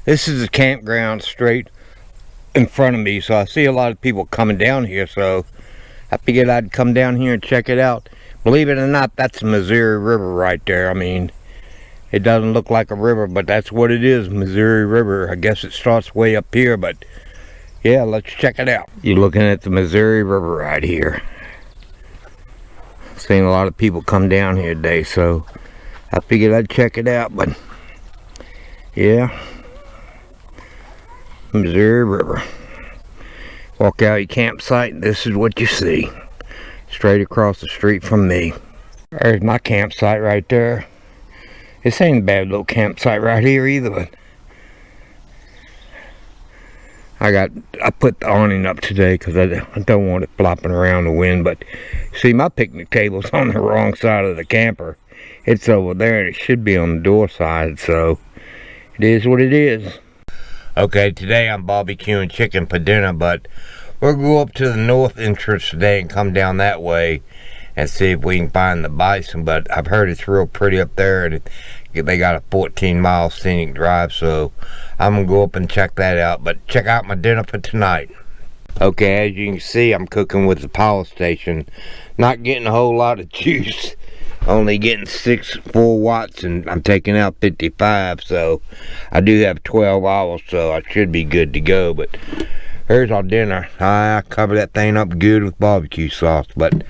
This is a campground straight in front of me, so I see a lot of people coming down here, so I figured I'd come down here and check it out. Believe it or not, that's the Missouri River right there. I mean, it doesn't look like a river, but that's what it is, Missouri River. I guess it starts way up here, but yeah, let's check it out. You're looking at the Missouri River right here. Seen a lot of people come down here today, so I figured I'd check it out, but yeah. Missouri River. Walk out your campsite and this is what you see. Straight across the street from me. There's my campsite right there. This ain't a bad little campsite right here either, but I put the awning up today because I don't want it flopping around the wind. But see, my picnic table's on the wrong side of the camper. It's over there and it should be on the door side, so it is what it is. Okay, today I'm barbecuing chicken for dinner, but we'll go up to the north entrance today and come down that way and see if we can find the bison. But I've heard it's real pretty up there, and they got a 14-mile scenic drive, so I'm gonna go up and check that out. But check out my dinner for tonight. Okay, as you can see, I'm cooking with the power station. Not getting a whole lot of juice. Only getting 4 watts, and I'm taking out 55, so I do have 12 hours, so I should be good to go. But here's our dinner. I cover that thing up good with barbecue sauce, but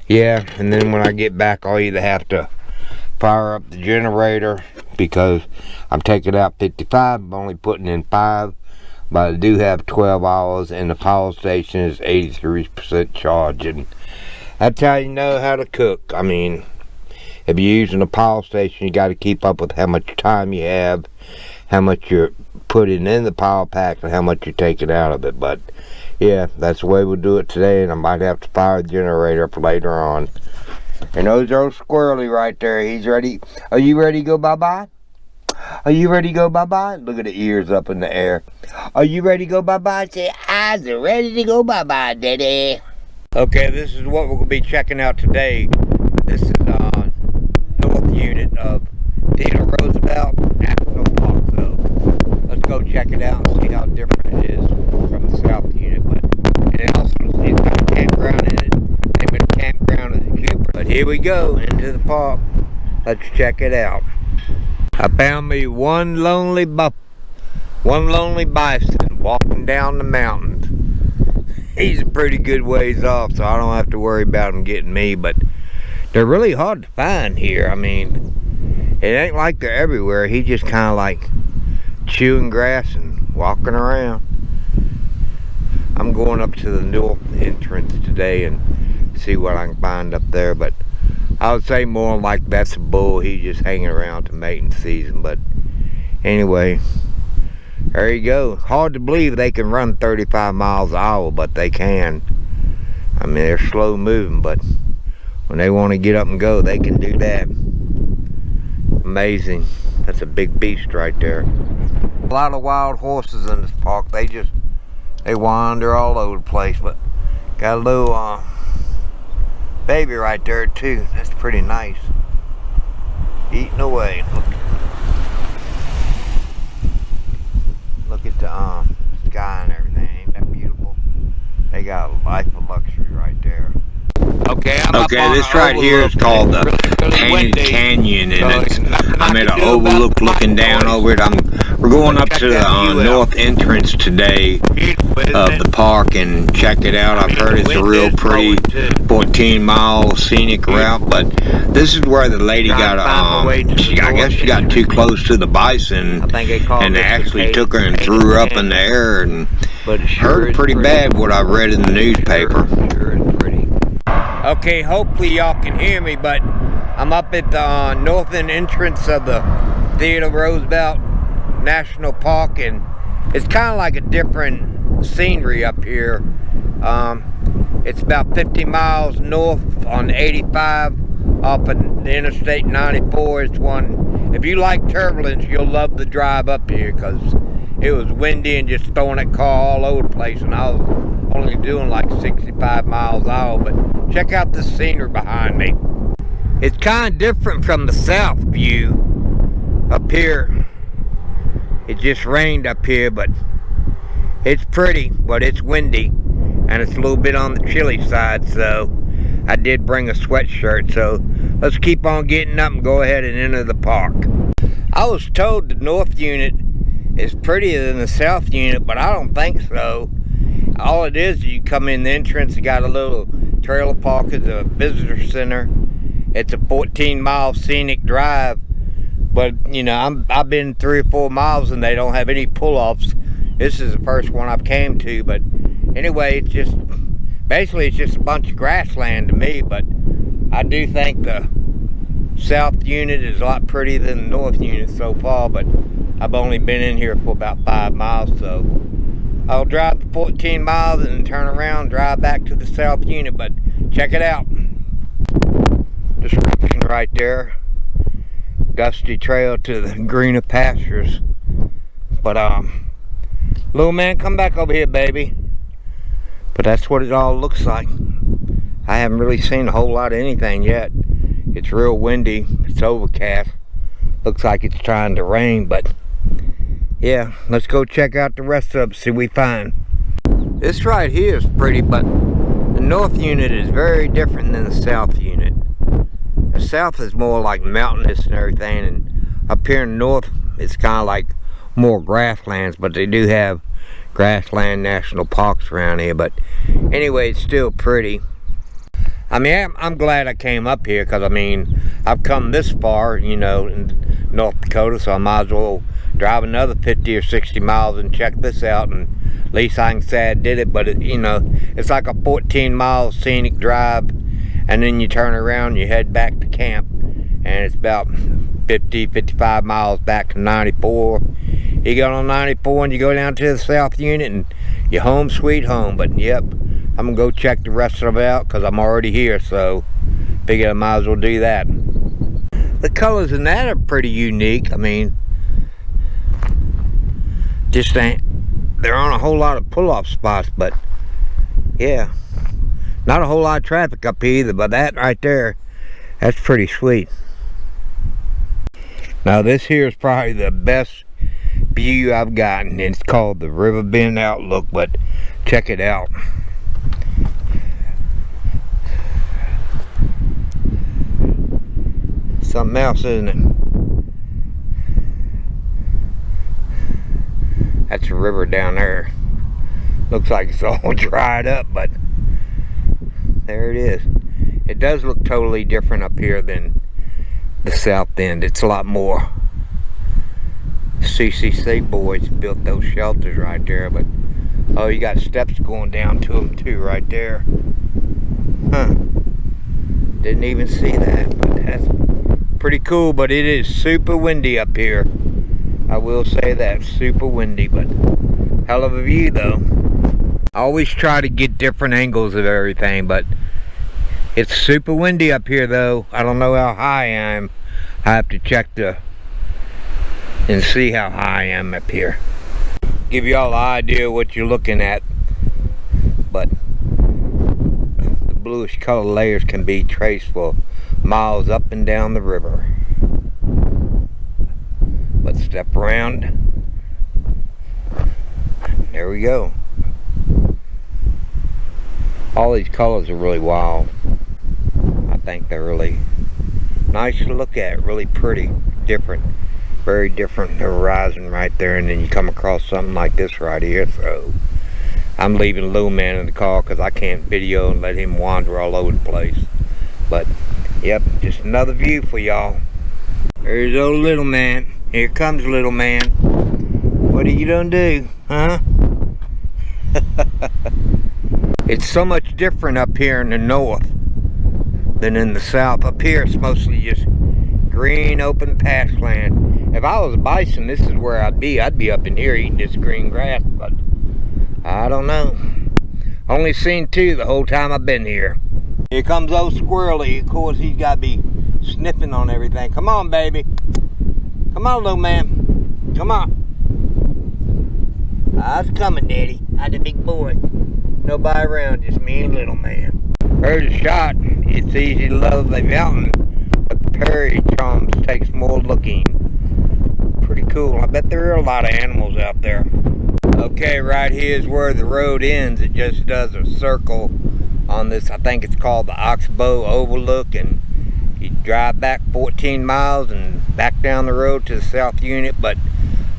yeah, and then when I get back, I'll either have to fire up the generator because I'm taking out 55, I'm only putting in 5, but I do have 12 hours, and the power station is 83% charged, and that's how you know how to cook. I mean, if you're using a power station, you got to keep up with how much time you have, how much you're putting in the power pack, and how much you're taking out of it. But yeah, that's the way we'll do it today, and I might have to fire the generator up later on. And there's old Squirrely right there. He's ready. Are you ready to go bye-bye? Are you ready to go bye-bye? Look at the ears up in the air. Are you ready to go bye-bye? Say, eyes are ready to go bye-bye, Daddy. Okay, this is what we're going to be checking out today. This is north unit of Theodore Roosevelt National Park. So let's go check it out and see how different it is from the south unit. But it also it's got a campground in it. Name of the campground is Cooper. But here we go into the park. Let's check it out. I found me one lonely bison walking down the mountains. He's a pretty good ways off, so I don't have to worry about him getting me, but they're really hard to find here. I mean, it ain't like they're everywhere. He just kind of like chewing grass and walking around. I'm going up to the north entrance today and see what I can find up there, but I would say more like that's a bull. He's just hanging around to mating season. But anyway, there you go. Hard to believe they can run 35 miles an hour, but they can. I mean, they're slow moving, but when they want to get up and go, they can do that. Amazing. That's a big beast right there. A lot of wild horses in this park. They wander all over the place, but got a little baby right there too. That's pretty nice. Eating away. Look at the sky and everything. Ain't that beautiful? They got a life of luxury right there. Okay, this right here is called the Painted Canyon, and I'm at an overlook looking down over it. We're going up to the north entrance today of the park and check it out. I've heard it's a real pretty 14-mile scenic route, but this is where the lady got I guess she got too close to the bison, and they actually took her and threw her up in the air, and hurt pretty bad what I read in the newspaper. Okay, hopefully y'all can hear me, but I'm up at the northern entrance of the Theodore Roosevelt National Park, and it's kind of like a different scenery up here. It's about 50 miles north on 85 off of the Interstate 94. It's one, if you like turbulence, you'll love the drive up here because it was windy and just throwing that car all over the place, and I was only doing like 65 miles an hour. But check out the scenery behind me. It's kind of different from the south view up here. It just rained up here, but it's pretty, but it's windy, and it's a little bit on the chilly side, so I did bring a sweatshirt. So let's keep on getting up and go ahead and enter the park. I was told the north unit is prettier than the south unit, but I don't think so. All it is you come in the entrance, you got a little trailer park, it's a visitor center. It's a 14-mile scenic drive, but you know, I've been 3 or 4 miles and they don't have any pull-offs. This is the first one I've came to, but anyway, it's just basically it's just a bunch of grassland to me. But I do think the south unit is a lot prettier than the north unit so far, but I've only been in here for about 5 miles, so I'll drive the 14 miles and turn around, drive back to the south unit. But check it out. Description right there. Dusty trail to the greener pastures. But little man, come back over here, baby. But that's what it all looks like. I haven't really seen a whole lot of anything yet. It's real windy. It's overcast. Looks like it's trying to rain, but yeah, let's go check out the rest of it, see what we find. This right here is pretty, but the north unit is very different than the south unit. The south is more like mountainous and everything, and up here in the north, it's kind of like more grasslands, but they do have grassland national parks around here. But anyway, it's still pretty. I mean, I'm glad I came up here, because I mean, I've come this far, you know, in North Dakota, so I might as well drive another 50 or 60 miles and check this out, and at least I can say I did it. But it, you know, it's like a 14-mile scenic drive, and then you turn around and you head back to camp, and it's about 50-55 miles back to 94. You go on 94 and you go down to the south unit and you're home sweet home. But yep, I'm gonna go check the rest of it out because I'm already here, so figured I might as well do that. The colors in that are pretty unique. I mean, just ain't, there aren't a whole lot of pull-off spots, but yeah, not a whole lot of traffic up here either. But that right there, that's pretty sweet. Now this here is probably the best view I've gotten. It's called the Riverbend Outlook, but check it out. Something else, isn't it? That's a river down there. Looks like it's all dried up, but there it is. It does look totally different up here than the south end. It's a lot more. CCC boys built those shelters right there, but oh, you got steps going down to them too right there. Huh. Didn't even see that, but that's pretty cool. But it is super windy up here. I will say that, super windy, but hell of a view though. I always try to get different angles of everything, but it's super windy up here though. I don't know how high I am. I have to check and see how high I am up here. Give y'all an idea what you're looking at. But the bluish color layers can be traced for miles up and down the river. Let's step around. There we go. All these colors are really wild. I think they're really nice to look at, really pretty, different, very different. The horizon right there, and then you come across something like this right here. So I'm leaving little man in the car because I can't video and let him wander all over the place. But yep, just another view for y'all. There's old little man. Here comes little man. What are you gonna do, huh? It's so much different up here in the north than in the south. Up here it's mostly just green open pastureland. If I was a bison, this is where I'd be. I'd be up in here eating this green grass, but I don't know. Only seen two the whole time I've been here. Here comes old Squirrely. Of course, he's got to be sniffing on everything. Come on, baby. Come on, little man. Come on. I was coming, Daddy. I'm the big boy. Nobody around, just me and little man. There's a shot. It's easy to love the mountain, but the prairie charms takes more looking. Pretty cool. I bet there are a lot of animals out there. Okay, right here is where the road ends. It just does a circle on this, I think it's called the Oxbow Overlook, and you drive back 14 miles and back down the road to the south unit. But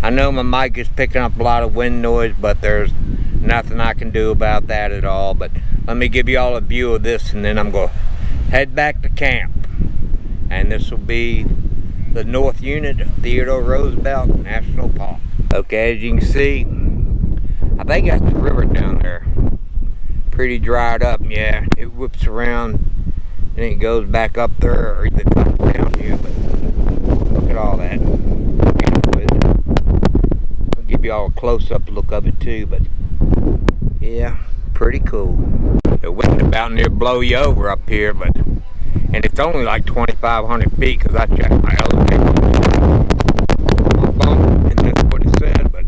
I know my mic is picking up a lot of wind noise, but there's nothing I can do about that at all. But let me give you all a view of this, and then I'm going to head back to camp. And this will be the north unit of Theodore Roosevelt National Park. Okay, as you can see, I think that's the river down there. Pretty dried up, yeah. It whips around and it goes back up there, or either comes down here. But look at all that. I'll give you all a close-up look of it too, but yeah, pretty cool. The wind about near blow you over up here, but and it's only like 2,500 feet because I checked my elevator. And that's what it said, but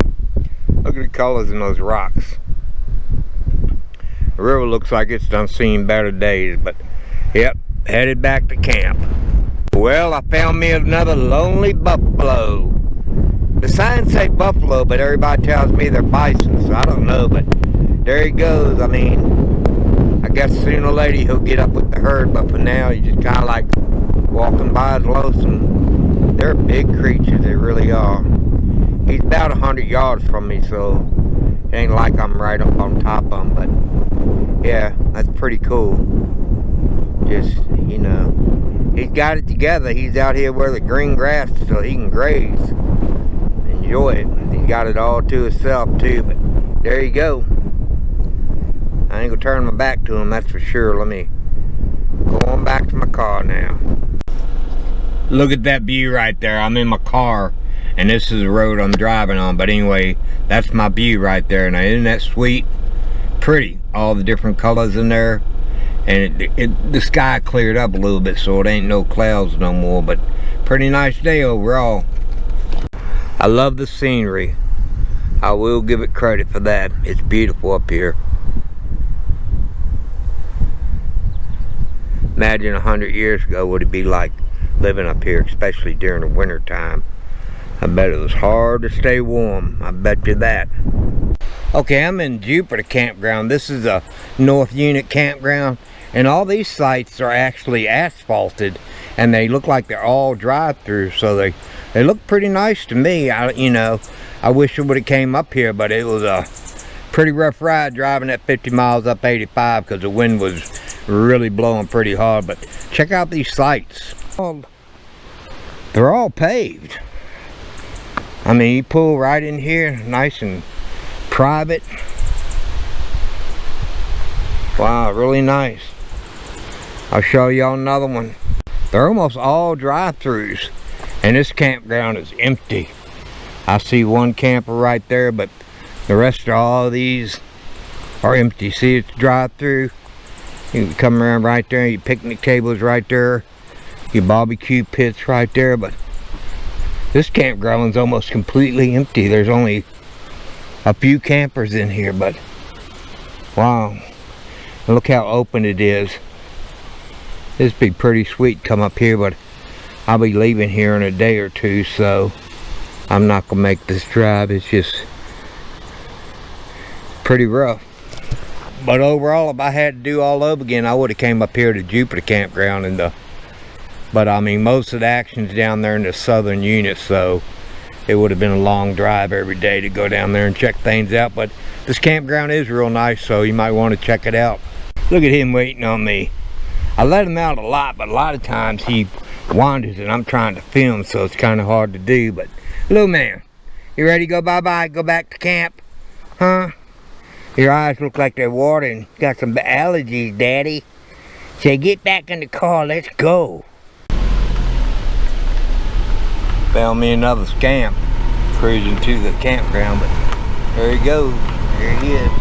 look at the colors in those rocks. The river looks like it's done seen better days, but yep, headed back to camp. Well, I found me another lonely buffalo. The signs say buffalo, but everybody tells me they're bison, so I don't know, but there he goes. I mean, I guess sooner or later he'll get up with the herd, but for now he's just kind of like walking by his lonesome. They're big creatures, they really are. He's about 100 yards from me, so it ain't like I'm right up on top of him, but yeah, that's pretty cool. Just, you know, he's got it together. He's out here where the green grass so he can graze. Enjoy it. He's got it all to himself too, but there you go. I ain't gonna turn my back to him, that's for sure. Let me go on back to my car now. Look at that view right there. I'm in my car and this is the road I'm driving on, but anyway, that's my view right there. Now, isn't that sweet? Pretty, all the different colors in there, and the sky cleared up a little bit, so it ain't no clouds no more, but pretty nice day overall. I love the scenery. I will give it credit for that. It's beautiful up here. Imagine 100 years ago what it'd be like living up here, especially during the winter time. I bet it was hard to stay warm. I bet you that. Okay, I'm in Jupiter campground. This is a north unit campground, and all these sites are actually asphalted, and they look like they're all drive-through, so they look pretty nice to me. You know, I wish it would have came up here, but it was a pretty rough ride driving at 50 miles up 85 because the wind was really blowing pretty hard. But check out these sites. They're all paved. I mean, you pull right in here, nice and private. Wow, really nice. I'll show y'all another one. They're almost all drive-throughs, and this campground is empty. I see one camper right there, but the rest of all of these are empty. See, it's drive-through. You can come around right there. Your picnic tables right there. Your barbecue pits right there, but this campground is almost completely empty. There's only a few campers in here, but wow, look how open it is. This'd be pretty sweet to come up here, but I'll be leaving here in a day or two, so I'm not gonna make this drive. It's just pretty rough. But overall, if I had to do all over again, I would have came up here to Jupiter campground, and but I mean, most of the action's down there in the southern unit, so it would have been a long drive every day to go down there and check things out. But this campground is real nice, so you might want to check it out. Look at him waiting on me. I let him out a lot, but a lot of times he wanders and I'm trying to film, so it's kind of hard to do. But little man, you ready to go bye-bye, go back to camp? Huh? Your eyes look like they're watering. Got some allergies, Daddy. Say, get back in the car, let's go. Found me another Scamp cruising to the campground, but there he goes. There he is.